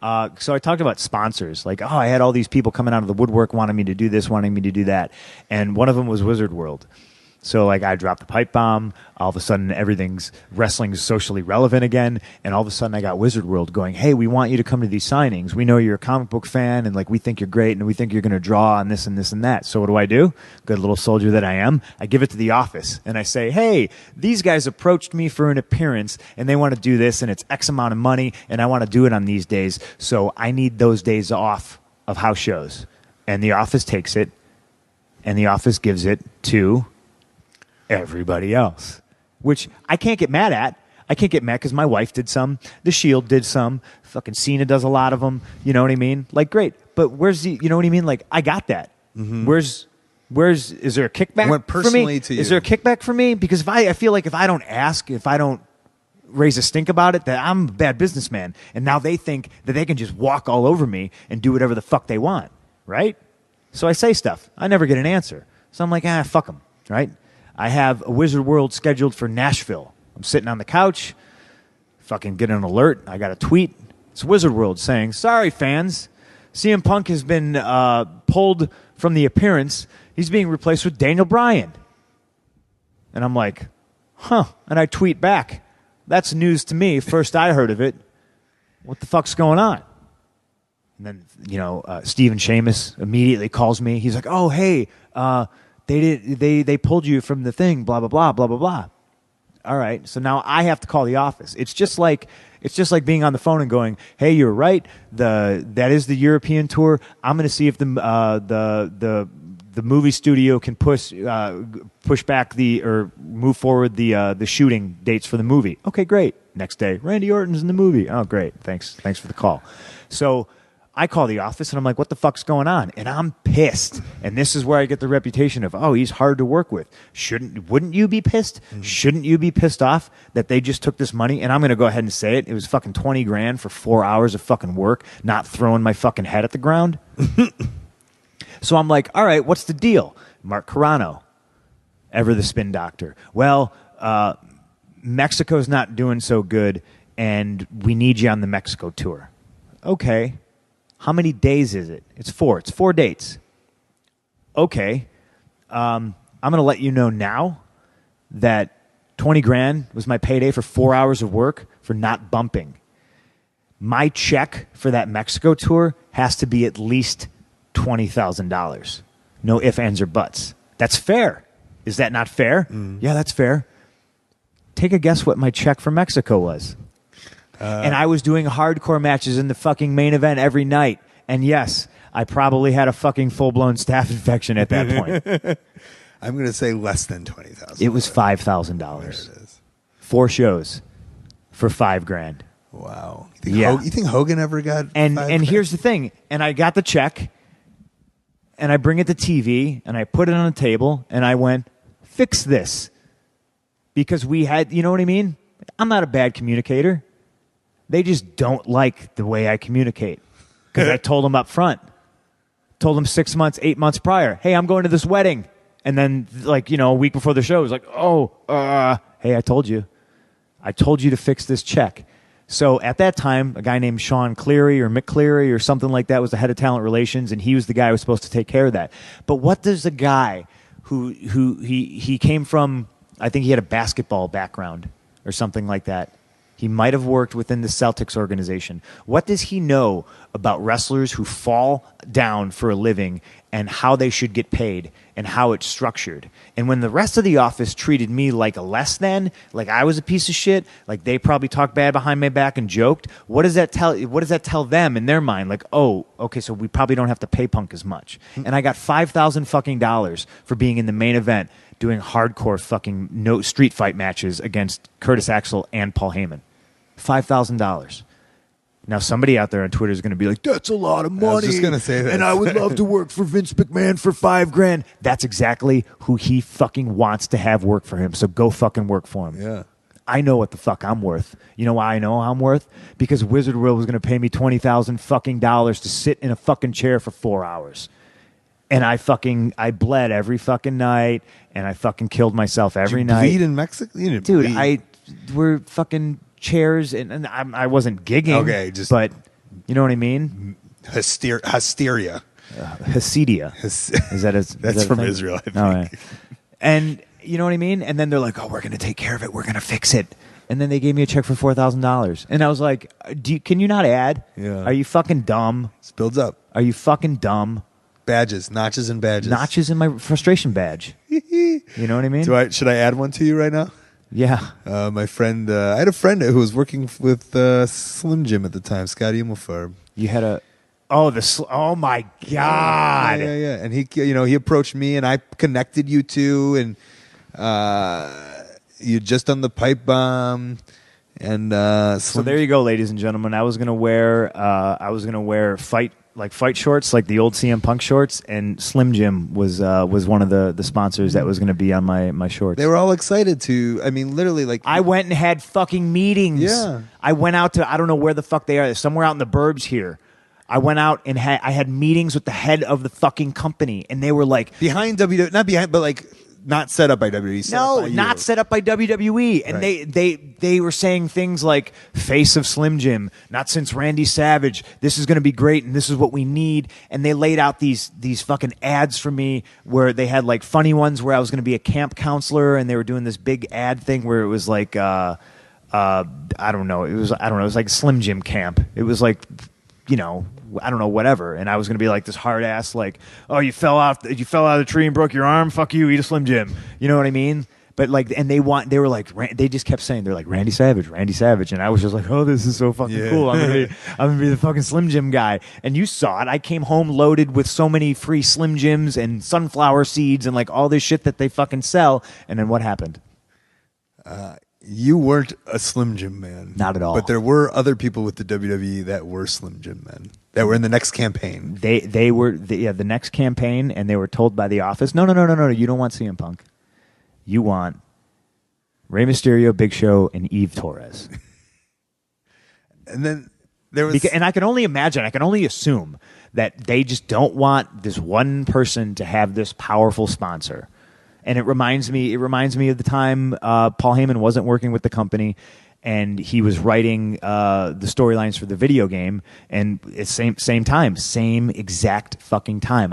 So I talked about sponsors. Like, I had all these people coming out of the woodwork wanting me to do this, wanting me to do that. And one of them was Wizard World. So, like, I dropped the pipe bomb. All of a sudden, wrestling's socially relevant again. And all of a sudden, I got Wizard World going, hey, we want you to come to these signings. We know you're a comic book fan, and, like, we think you're great, and we think you're going to draw on this and this and that. So what do? Good little soldier that I am. I give it to the office, and I say, hey, these guys approached me for an appearance, and they want to do this, and it's X amount of money, and I want to do it on these days. So I need those days off of house shows. And the office takes it, and the office gives it to everybody else, which I can't get mad at. I can't get mad because my wife did some. The Shield did some. Fucking Cena does a lot of them. You know what I mean? Like, great. But where's the, you know what I mean? Like, I got that. Mm-hmm. Is there a kickback went personally for me? To you. Is there a kickback for me? Because I feel like if I don't ask, if I don't raise a stink about it, that I'm a bad businessman. And now they think that they can just walk all over me and do whatever the fuck they want. Right? So I say stuff. I never get an answer. So I'm like, fuck them. Right? I have a Wizard World scheduled for Nashville. I'm sitting on the couch, fucking get an alert. I got a tweet. It's Wizard World saying, sorry, fans. CM Punk has been pulled from the appearance. He's being replaced with Daniel Bryan. And I'm like, huh. And I tweet back, that's news to me. First I heard of it. What the fuck's going on? And then, Stephen Sheamus immediately calls me. He's like, oh, hey, They pulled you from the thing, blah, blah, blah, blah, blah, blah. All right, so now I have to call the office. It's just like being on the phone and going, hey, you're right. That is the European tour. I'm going to see if the movie studio can push back or move forward the shooting dates for the movie. Okay, great. Next day, Randy Orton's in the movie. Oh, great. Thanks for the call. So I call the office and I'm like, what the fuck's going on? And I'm pissed. And this is where I get the reputation of, he's hard to work with. Wouldn't you be pissed? Mm-hmm. Shouldn't you be pissed off that they just took this money? And I'm going to go ahead and say it. It was fucking $20,000 for 4 hours of fucking work, not throwing my fucking head at the ground. So I'm like, all right, what's the deal? Mark Carano, ever the spin doctor. Well, Mexico's not doing so good and we need you on the Mexico tour. Okay. How many days is it? It's 4. It's 4 dates. Okay. I'm going to let you know now that $20,000 was my payday for 4 hours of work for not bumping. My check for that Mexico tour has to be at least $20,000. No ifs, ands, or buts. That's fair. Is that not fair? Mm. Yeah, that's fair. Take a guess what my check for Mexico was. And I was doing hardcore matches in the fucking main event every night. And yes, I probably had a fucking full-blown staph infection at that point. I'm going to say less than $20,000. It was $5,000. There it is. 4 shows for $5,000. Wow. You think Hogan ever got And here's the thing. And I got the check, and I bring it to TV, and I put it on the table, and I went, fix this. Because we had, you know what I mean? I'm not a bad communicator. They just don't like the way I communicate because I told them up front. Told them 6 months, 8 months prior, hey, I'm going to this wedding. And then, a week before the show, it was like, hey, I told you. I told you to fix this check. So at that time, a guy named Sean Cleary or McCleary or something like that was the head of talent relations, and he was the guy who was supposed to take care of that. But what does a guy who he came from, I think he had a basketball background or something like that. He might have worked within the Celtics organization. What does he know about wrestlers who fall down for a living and how they should get paid and how it's structured? And when the rest of the office treated me like a less than, like I was a piece of shit, like they probably talked bad behind my back and joked, what does that tell them in their mind? Like, oh, okay, so we probably don't have to pay Punk as much. And I got $5,000 fucking dollars for being in the main event doing hardcore fucking no street fight matches against Curtis Axel and Paul Heyman. $5,000. Now, somebody out there on Twitter is going to be like, that's a lot of money. I was just going to say that. And I would love to work for Vince McMahon for $5,000. That's exactly who he fucking wants to have work for him. So go fucking work for him. Yeah. I know what the fuck I'm worth. You know why I know I'm worth? Because Wizard World was going to pay me $20,000 fucking dollars to sit in a fucking chair for 4 hours. And I bled every fucking night, and I fucking killed myself every night. Bleed in Mexico? You didn't Dude, bleed. we're fucking chairs, and I wasn't gigging. Okay, but You know what I mean? Hysteria. Hasidia. That's from Israel, I think. All right. And you know what I mean? And then they're like, oh, we're going to take care of it. We're going to fix it. And then they gave me a check for $4,000. And I was like, can you not add? Yeah. Are you fucking dumb? This builds up. Are you fucking dumb? Badges, notches and badges. Notches in my frustration badge. You know what I mean? Should I add one to you right now? Yeah. My friend, I had a friend who was working with Slim Jim at the time, Scotty Immelfarb. You had a... Oh my God. Yeah. And he approached me and I connected you two, and you just done the pipe bomb, and so there you go, ladies and gentlemen. I was gonna wear fight shorts, like the old CM Punk shorts, and Slim Jim was one of the sponsors that was gonna be on my shorts. They were all excited to. I mean, literally, like I went and had fucking meetings. Yeah. I went out to, I don't know where the fuck they are. They're somewhere out in the burbs here. I went out and I had meetings with the head of the fucking company, and they were like behind WWE, not behind, but like not set up by WWE. No, not set up by WWE. And right. they were saying things like "Face of Slim Jim," not since Randy Savage. This is going to be great, and this is what we need. And they laid out these fucking ads for me where they had like funny ones where I was going to be a camp counselor, and they were doing this big ad thing where it was like I don't know. It was like Slim Jim camp. It was like, I don't know, whatever. And I was going to be like this hard ass, like, oh, you fell out of the tree and broke your arm. Fuck you. Eat a Slim Jim. You know what I mean? But like, and they just kept saying, they're like, Randy Savage. And I was just like, oh, this is so fucking cool. I'm going to be the fucking Slim Jim guy. And you saw it. I came home loaded with so many free Slim Jims and sunflower seeds and like all this shit that they fucking sell. And then what happened? You weren't a Slim Jim man. Not at all. But there were other people with the WWE that were Slim Jim men, that were in the next campaign. They were the next campaign, and they were told by the office, no, you don't want CM Punk. You want Rey Mysterio, Big Show, and Eve Torres. And then there was... And I can only imagine, I can only assume that they just don't want this one person to have this powerful sponsor. And it reminds me of the time Paul Heyman wasn't working with the company, and he was writing the storylines for the video game. And it's same exact fucking time.